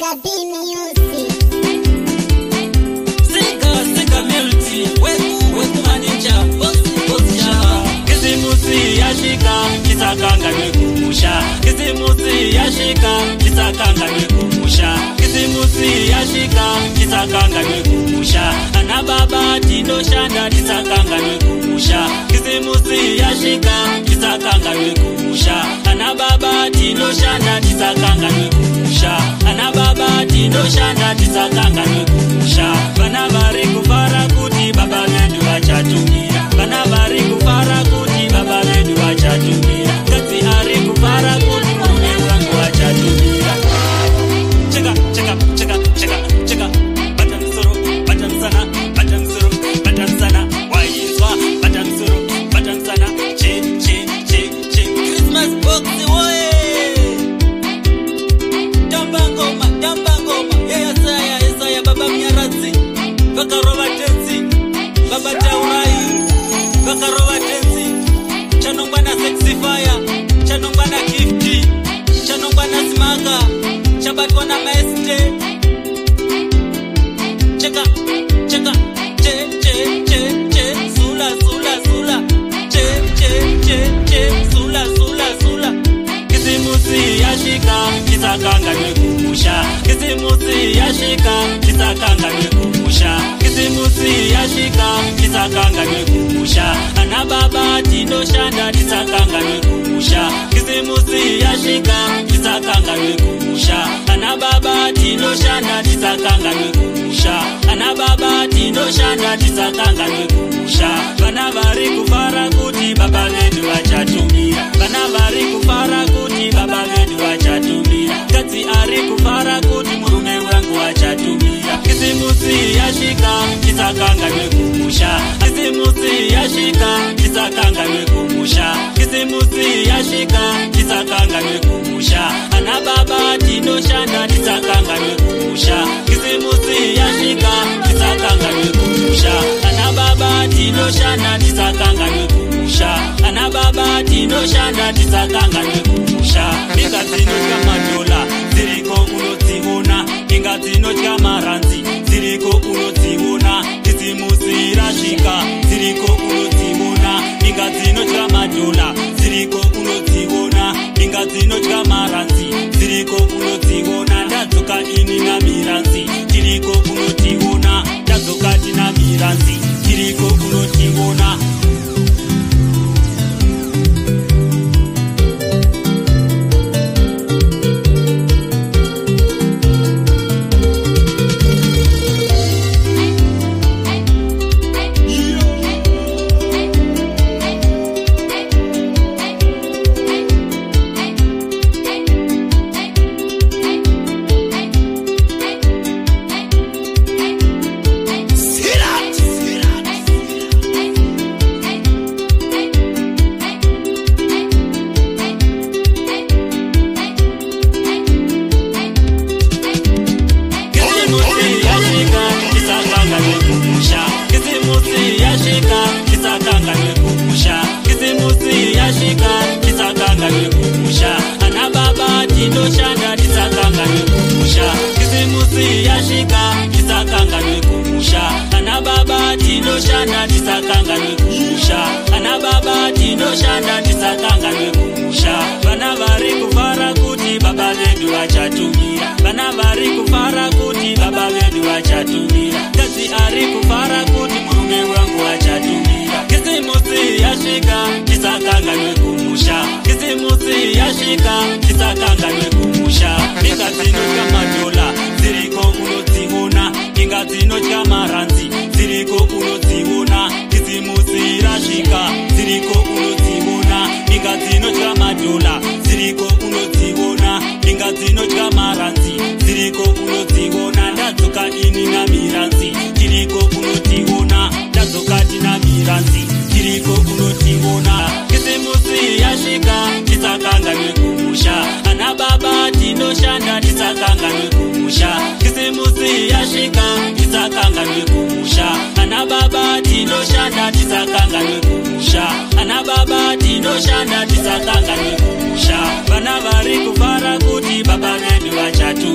Gabi Music. Sika melty, weku manager, boss shaba. Kizimusi yashika, kisakanga nekumusha. Kizimusi yashika, kisakanga nekumusha. Kizimusi yashika, kisakanga nekumusha. Ana baba tino shanda kisakanga nekumusha. Kizimusi yashika, kisakanga nekumusha. Ana baba tino shanda kisakanga nekumusha. Ana baba tino shanda kisakanga nekumusha. Bana bari kufara kuti baba vedu vachatumira. Bana bari kufara kuti baba vedu vachatumira. Kati ari kufara kuti mume wangu vachatumira. Cheka batan sana waizwa batan sana che Christmas box woe damba ngoma yesaya baba mnyarazi vakarova tenzi baba taurai vakarova tenzi chanongwana sexy fire chanongwana gifti chanongwana smaka chabatwa na maeste cheka sula Kizimusi yashika kisakanga nekumusha. Kizimusi yashika kisakanga nekumusha. Kizimusi yashika kisakanga nekumusha. Ana baba tino shanda kisakanga nekumusha. Kizimusi yashika kisakanga nekumusha. Ana baba tino shanda kisakanga nekumusha. Ana baba tino shanda kisakanga nekumusha. Bana bari kufara kuti baba vedu vachatumira. Bana bari kufara kuti baba vedu vachatumira. Kati ari kufara kuti murume wangu vachatumira. Kizimusi yashika kisakanga nekumusha. Kizimusi yashika kisakanga nekumusha. Kizimusi yashika kisakanga nekumusha. Ana baba tino shanda kisakanga nekumusha. Kizimusi yashika kisakanga nekumusha. Ana baba tino shanda kisakanga nekumusha. Ana baba tino shanda kisakanga nekumusha. Ingazino kama dola ziriko unoziona. Ingazino kama ranzi ziriko unoziona. Kizimusi rashika ziriko unoziona. Ingazino kama dola ziriko unoziona. Ingazino kama ranzi ziriko unoziona. Ndazuka ini na miranzi ziriko unoziona. Ndazuka tina miranzi ziriko unoziona. Ana baba tino shanda kisakanga nekumusha. Kizimusi yashika kisakanga nekumusha. Ana baba tino shanda kisakanga nekumusha. Ana baba tino shanda kisakanga nekumusha. Bana bari kufara kuti baba vedu vachatumira. Bana bari kufara kuti baba vedu vachatumira. Kazi ari kufara kuti murume wangu vachatumira. Kizimusi yashika kisakanga nekumusha. Kizimusi yashika kisakanga nekumusha. Ingazino kama dola ziriko unoziona. Ingazino kama ranzi ziriko unoziona. Kizimusi rashika ziriko unoziona. Ingazino kama dola ziriko unoziona. Ingazino kama ranzi ziriko unoziona. Ndazuka ini na miranzi ziriko unoziona. Ndazuka tina miranzi ziriko unoziona. Kizimusi yashika kisakanga nekumusha. Ana baba tino shanda kisakanga nekumusha. Kizimusi yashika kisakanga nekumusha. Ana baba tino shanda kisakanga nekumusha. Ana baba tino shanda kisakanga nekumusha. Bana bari kufara kuti baba vedu vachatu